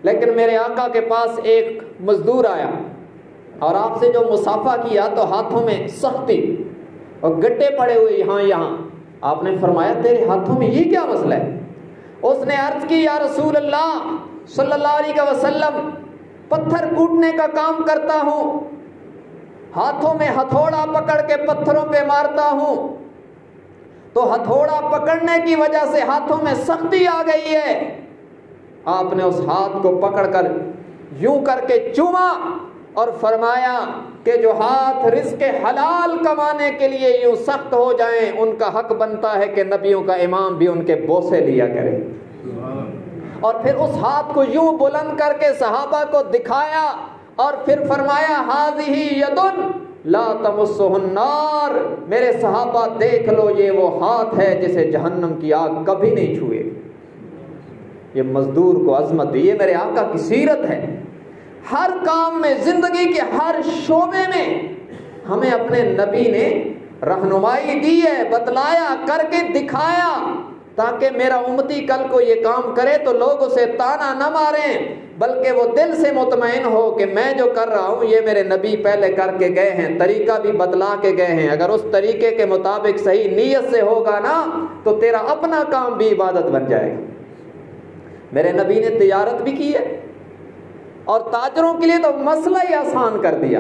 لیکن میرے آقا کے پاس ایک مزدور آیا اور آپ سے جو مصافحہ کیا تو ہاتھوں میں سختی اور گڈھے پڑے ہوئے یہاں۔ آپ نے فرمایا تیرے ہاتھوں میں یہ کیا مسئلہ ہے؟ اس نے عرض کی یا رسول اللہ صلی اللہ علیہ وسلم، پتھر کوٹنے کا کام کرتا ہوں، ہاتھوں میں ہتھوڑا پکڑ کے پتھروں پہ مارتا ہوں، تو ہتھوڑا پکڑنے کی وجہ سے ہاتھوں میں سختی آ گئی ہے۔ آپ نے اس ہاتھ کو پکڑ کر یوں کر کے چوما اور فرمایا کہ جو ہاتھ رزق حلال کمانے کے لیے یوں سخت ہو جائیں ان کا حق بنتا ہے کہ نبیوں کا امام بھی ان کے بوسے لیا کرے۔ اور پھر اس ہاتھ کو یوں بلند کر کے صحابہ کو دکھایا اور پھر فرمایا ھذہ ید لا تمسہ النار، میرے صحابہ دیکھ لو یہ وہ ہاتھ ہے جسے جہنم کی آگ کبھی نہیں چھوئے۔ یہ مزدور کو عظمت دی، یہ میرے آقا کی سیرت ہے۔ ہر کام میں، زندگی کے ہر شعبے میں ہمیں اپنے نبی نے رہنمائی دی ہے، بتلایا، کر کے دکھایا، تاکہ میرا امتی کل کو یہ کام کرے تو لوگ اسے تانا نہ ماریں، بلکہ وہ دل سے مطمئن ہو کہ میں جو کر رہا ہوں یہ میرے نبی پہلے کر کے گئے ہیں، طریقہ بھی بتلا کے گئے ہیں۔ اگر اس طریقے کے مطابق صحیح نیت سے ہوگا نا تو تیرا اپنا کام بھی عبادت بن جائے گا۔ میرے نبی نے تجارت بھی کی ہے اور تاجروں کے لیے تو مسئلہ ہی آسان کر دیا۔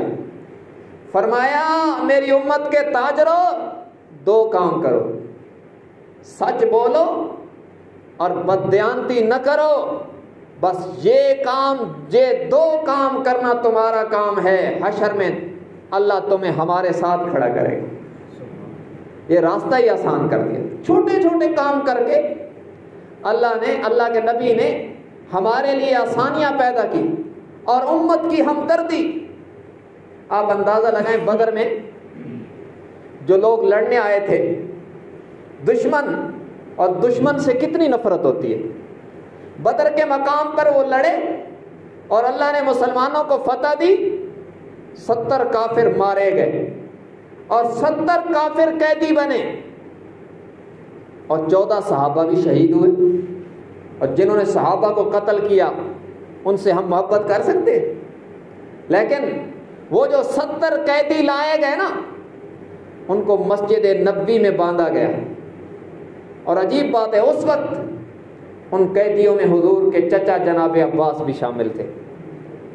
فرمایا میری امت کے تاجروں، دو کام کرو، سچ بولو اور بددیانتی نہ کرو، بس یہ دو کام کرنا تمہارا کام ہے، حشر میں اللہ تمہیں ہمارے ساتھ کھڑا کرے گا۔ یہ راستہ ہی آسان کر دیا۔ چھوٹے چھوٹے کام کر کے اللہ کے نبی نے ہمارے لیے آسانیاں پیدا کی اور امت کی ہمدردی۔ آپ اندازہ لگائیں بدر میں جو لوگ لڑنے آئے تھے، دشمن، اور دشمن سے کتنی نفرت ہوتی ہے۔ بدر کے مقام پر وہ لڑے اور اللہ نے مسلمانوں کو فتح دی 70 کافر مارے گئے اور 70 کافر قیدی بنے اور 14 صحابہ بھی شہید ہوئے. اور جنہوں نے صحابہ کو قتل کیا ان سے ہم محبت کر سکتے ہیں؟ لیکن وہ جو 70 قیدی لائے گئے نا ان کو مسجد نبوی میں باندھا گیا. اور عجیب بات ہے اس وقت ان قیدیوں میں حضور کے چچا جناب عباس بھی شامل تھے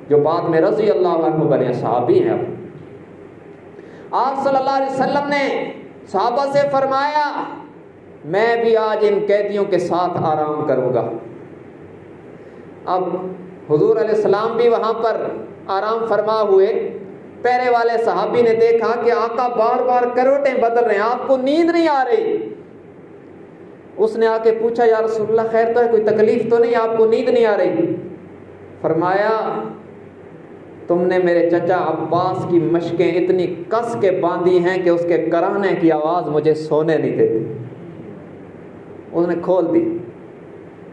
جو بعد میں رضی اللہ عنہ بنے صحابی ہیں. آپ صلی اللہ علیہ وسلم نے صحابہ سے فرمایا میں بھی آج ان قیدیوں کے ساتھ آرام کروں گا. اب حضور علیہ السلام بھی وہاں پر آرام فرما ہوئے. پہرے والے صحابی نے دیکھا کہ آقا بار بار کروٹیں بدل رہے ہیں, آپ کو نیند نہیں آ رہی. اس نے آ کے پوچھا یا رسول اللہ خیر تو ہے, کوئی تکلیف تو نہیں, آپ کو نیند نہیں آ رہی؟ فرمایا تم نے میرے چچا عباس کی مشقیں اتنی کس کے باندھی ہیں کہ اس کے کرانے کی آواز مجھے سونے نہیں دیتی. اس نے کھول دی.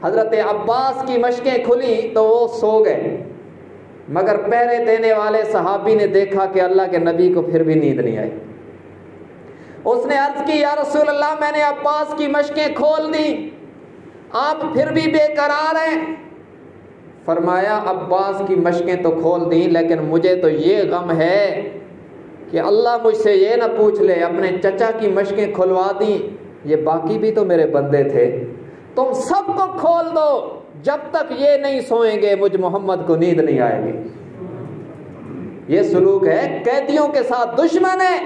حضرت عباس کی مشقیں کھلی تو وہ سو گئے, مگر پہرے دینے والے صحابی نے دیکھا کہ اللہ کے نبی کو پھر بھی نیند نہیں آئی. اس نے عرض کی یا رسول اللہ میں نے عباس کی مشقیں کھول دی, آپ پھر بھی بے قرار ہیں. فرمایا عباس کی مشقیں تو کھول دیں لیکن مجھے تو یہ غم ہے کہ اللہ مجھ سے یہ نہ پوچھ لے اپنے چچا کی مشقیں کھلوا دیں, یہ باقی بھی تو میرے بندے تھے. تم سب کو کھول دو, جب تک یہ نہیں سوئیں گے مجھ محمد کو نیند نہیں آئے گی. یہ سلوک ہے قیدیوں کے ساتھ دشمن ہے,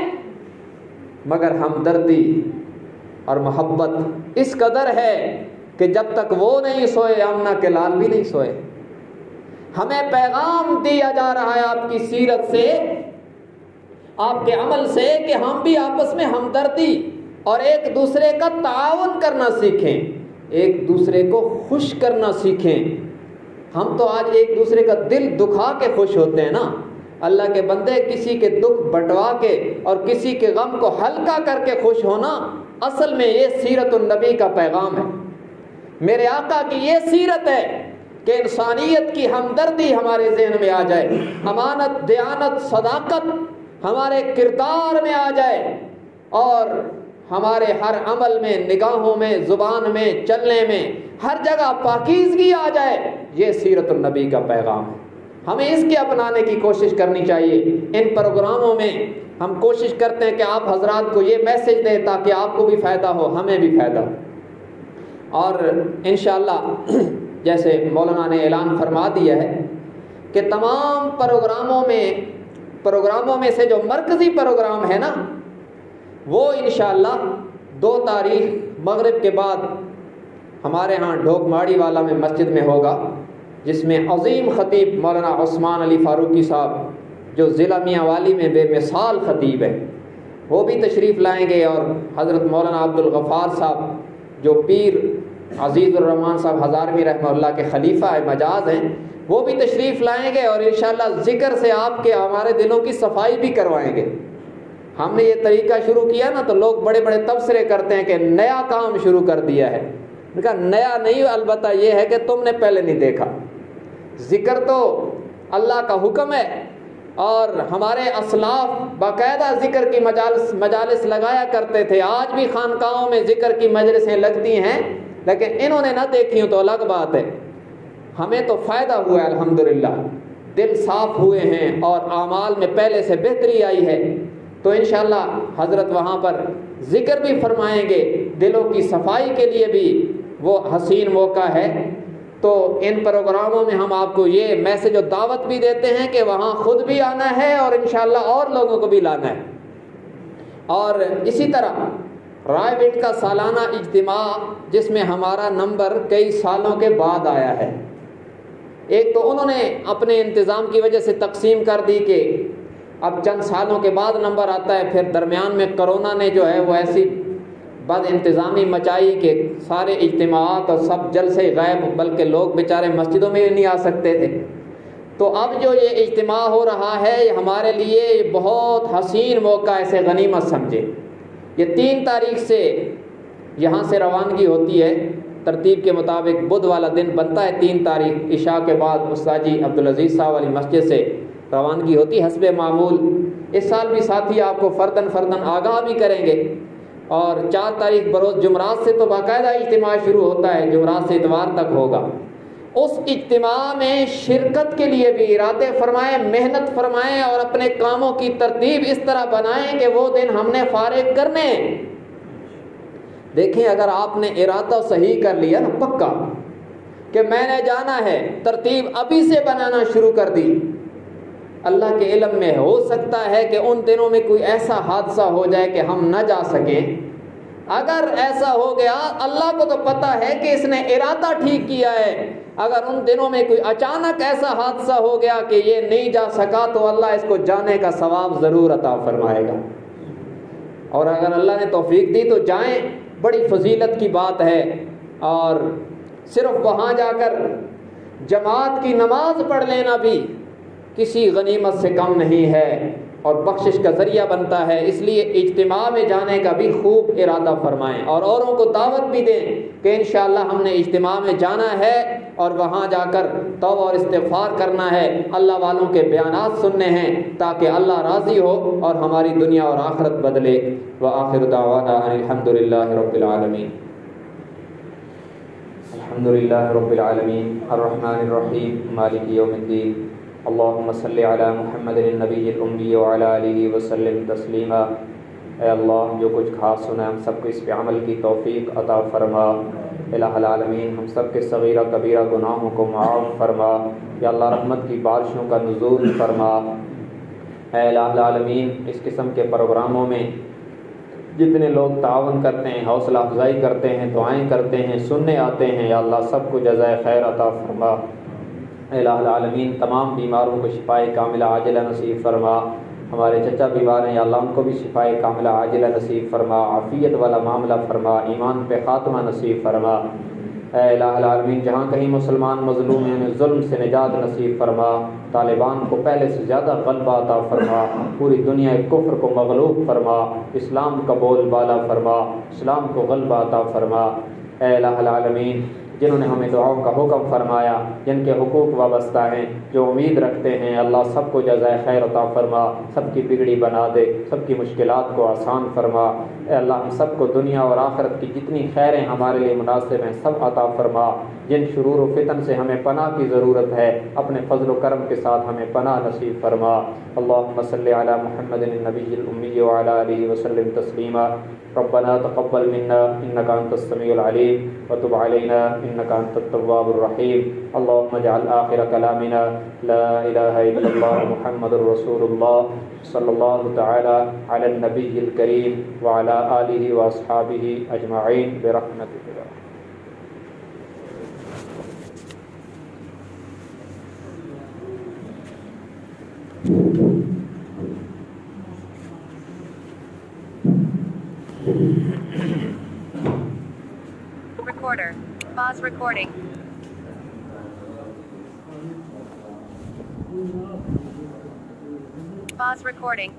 مگر ہمدردی اور محبت اس قدر ہے کہ جب تک وہ نہیں سوئے آمنہ کے لال بھی نہیں سوئے. ہمیں پیغام دیا جا رہا ہے آپ کی سیرت سے, آپ کے عمل سے, کہ ہم بھی آپس میں ہمدردی اور ایک دوسرے کا تعاون کرنا سیکھیں, ایک دوسرے کو خوش کرنا سیکھیں. ہم تو آج ایک دوسرے کا دل دکھا کے خوش ہوتے ہیں نا. اللہ کے بندے کسی کے دکھ بٹوا کے اور کسی کے غم کو ہلکا کر کے خوش ہونا اصل میں یہ سیرت النبی کا پیغام ہے. میرے آقا کی یہ سیرت ہے کہ انسانیت کی ہمدردی ہمارے ذہن میں آ جائے, امانت, دیانت, صداقت ہمارے کردار میں آ جائے اور ہمارے ہر عمل میں, نگاہوں میں, زبان میں, چلنے میں, ہر جگہ پاکیزگی آ جائے. یہ سیرت النبی کا پیغام ہے. ہمیں اس کے اپنانے کی کوشش کرنی چاہیے. ان پروگراموں میں ہم کوشش کرتے ہیں کہ آپ حضرات کو یہ میسج دیں تاکہ آپ کو بھی فائدہ ہو, ہمیں بھی فائدہ ہو. اور انشاءاللہ جیسے مولانا نے اعلان فرما دیا ہے کہ تمام پروگراموں میں سے جو مرکزی پروگرام ہے نا وہ انشاءاللہ 2 تاریخ مغرب کے بعد ہمارے ہاں ڈھوک ماڑی والا میں مسجد میں ہوگا, جس میں عظیم خطیب مولانا عثمان علی فاروقی صاحب جو ضلع میاں والی میں بے مثال خطیب ہے وہ بھی تشریف لائیں گے, اور حضرت مولانا عبد الغفار صاحب جو پیر عزیز الرحمان صاحب ہزاروی رحمہ اللہ کے خلیفہ مجاز ہیں وہ بھی تشریف لائیں گے, اور انشاءاللہ ذکر سے آپ کے ہمارے دلوں کی صفائی بھی کروائیں گے. ہم نے یہ طریقہ شروع کیا نا تو لوگ بڑے بڑے تبصرے کرتے ہیں کہ نیا کام شروع کر دیا ہے. میں کہا نیا نہیں, البتہ یہ ہے کہ تم نے پہلے نہیں دیکھا. ذکر تو اللہ کا حکم ہے اور ہمارے اسلاف باقاعدہ ذکر کی مجالس لگایا کرتے تھے. آج بھی خانقاہوں میں ذکر کی مجلسیں لگتی ہیں, لیکن انہوں نے نہ دیکھی تو الگ بات ہے. ہمیں تو فائدہ ہوا ہے الحمدللہ, دل صاف ہوئے ہیں اور اعمال میں پہلے سے بہتری آئی ہے. تو انشاءاللہ حضرت وہاں پر ذکر بھی فرمائیں گے, دلوں کی صفائی کے لیے بھی وہ حسین موقع ہے. تو ان پروگراموں میں ہم آپ کو یہ میسج و دعوت بھی دیتے ہیں کہ وہاں خود بھی آنا ہے اور انشاءاللہ اور لوگوں کو بھی لانا ہے. اور اسی طرح رائے وٹ کا سالانہ اجتماع جس میں ہمارا نمبر کئی سالوں کے بعد آیا ہے. ایک تو انہوں نے اپنے انتظام کی وجہ سے تقسیم کر دی کہ اب چند سالوں کے بعد نمبر آتا ہے, پھر درمیان میں کرونا نے جو ہے وہ ایسی بد انتظامی مچائی کہ سارے اجتماعات اور سب جلسے غائب, بلکہ لوگ بیچارے مسجدوں میں نہیں آ سکتے تھے. تو اب جو یہ اجتماع ہو رہا ہے یہ ہمارے لیے بہت حسین موقع, ایسے غنیمت سمجھے. یہ 3 تاریخ سے یہاں سے روانگی ہوتی ہے, ترتیب کے مطابق بدھ والا دن بنتا ہے 3 تاریخ عشاء کے بعد استاد جی عبدالعزیز صاحب والی مسجد سے روانگی ہوتی حسب معمول۔ اس سال بھی ساتھی آپ کو فردن آگاہ بھی کریں گے، اور 4 تاریخ بروز جمعرات سے تو باقاعدہ اجتماع شروع ہوتا ہے، جمعرات سے اتوار تک ہوگا۔ اس اجتماع میں شرکت کے لیے بھی ارادے فرمائیں، محنت فرمائیں، اور اپنے کاموں کی ترتیب اس طرح بنائیں کہ وہ دن ہم نے فارغ کرنے۔ دیکھیں اگر آپ نے ارادہ صحیح کر لیا نا پکا کہ میں نے جانا ہے، ترتیب ابھی سے بنانا شروع کر دی، اللہ کے علم میں ہو سکتا ہے کہ ان دنوں میں کوئی ایسا حادثہ ہو جائے کہ ہم نہ جا سکیں۔ اگر ایسا ہو گیا، اللہ کو تو پتہ ہے کہ اس نے ارادہ ٹھیک کیا ہے، اگر ان دنوں میں کوئی اچانک ایسا حادثہ ہو گیا کہ یہ نہیں جا سکا تو اللہ اس کو جانے کا ثواب ضرور عطا فرمائے گا، اور اگر اللہ نے توفیق دی تو جائیں، بڑی فضیلت کی بات ہے۔ اور صرف وہاں جا کر جماعت کی نماز پڑھ لینا بھی کسی غنیمت سے کم نہیں ہے اور بخشش کا ذریعہ بنتا ہے۔ اس لیے اجتماع میں جانے کا بھی خوب ارادہ فرمائیں، اور اوروں کو دعوت بھی دیں کہ انشاءاللہ ہم نے اجتماع میں جانا ہے اور وہاں جا کر توبہ اور استغفار کرنا ہے، اللہ والوں کے بیانات سننے ہیں تاکہ اللہ راضی ہو اور ہماری دنیا اور آخرت بدلے۔ وآخر دعوانا الحمدللہ رب العالمین۔ الحمدللہ رب العالمین الرحمن الرحیم مالک یوم الدین۔ اللہم صلی علی محمد النبی الامی وعلی آلہ وسلم تسلیما۔ اے اللہ جو کچھ خاص سنا ہم سب کو اس پہ عمل کی توفیق عطا فرما۔ الہ العالمین ہم سب کے صغیرہ کبیرہ گناہوں کو معاف فرما۔ یا اللہ رحمت کی بارشوں کا نزول فرما۔ اے الہ العالمین اس قسم کے پروگراموں میں جتنے لوگ تعاون کرتے ہیں، حوصلہ افزائی کرتے ہیں، دعائیں کرتے ہیں، سننے آتے ہیں، یا اللہ سب کو جزائے خیر عطا فرما۔ اے الہ العالمین تمام بیماروں کو شفائے کاملہ عاجلہ نصیب فرما۔ ہمارے چچا بیمار ہیں، یا اللہ ان کو بھی شفائے کاملہ عاجلہ نصیب فرما، عافیت والا معاملہ فرما، ایمان پہ خاتمہ نصیب فرما۔ اے الہ العالمین جہاں کہیں مسلمان مظلوم ہیں انہیں ظلم سے نجات نصیب فرما، طالبان کو پہلے سے زیادہ غلبہ عطا فرما، پوری دنیا کفر کو مغلوب فرما، اسلام کا بول بالا فرما، اسلام کو غلبہ عطا فرما۔ اے الہ العالمین جنہوں نے ہمیں دعاؤں کا حکم فرمایا، جن کے حقوق وابستہ ہیں، جو امید رکھتے ہیں، اللہ سب کو جزائے خیر عطا فرما، سب کی بگڑی بنا دے، سب کی مشکلات کو آسان فرما۔ اے اللہ ہم سب کو دنیا اور آخرت کی جتنی خیریں ہمارے لیے مناسب ہیں سب عطا فرما۔ جن شرور و فتن سے ہمیں پناہ کی ضرورت ہے اپنے فضل و کرم کے ساتھ ہمیں پناہ نصیب فرما۔ اللہم صلی علی محمد النبی الامی وعلی آلہ وسلم تسلیما۔ ربنا تقبل منا انک انت السمیع العلیم وتب علینا انک انت التواب الرحیم۔ اللہم اجعل آخر کلامنا لا الہ الا اللہ محمد رسول اللہ صلی اللہ تعالی علی النبی الکریم وعلی آلہ واصحابہ اجمعین برحمتک یا ارحم۔ Recorder. Pause recording. Pause recording.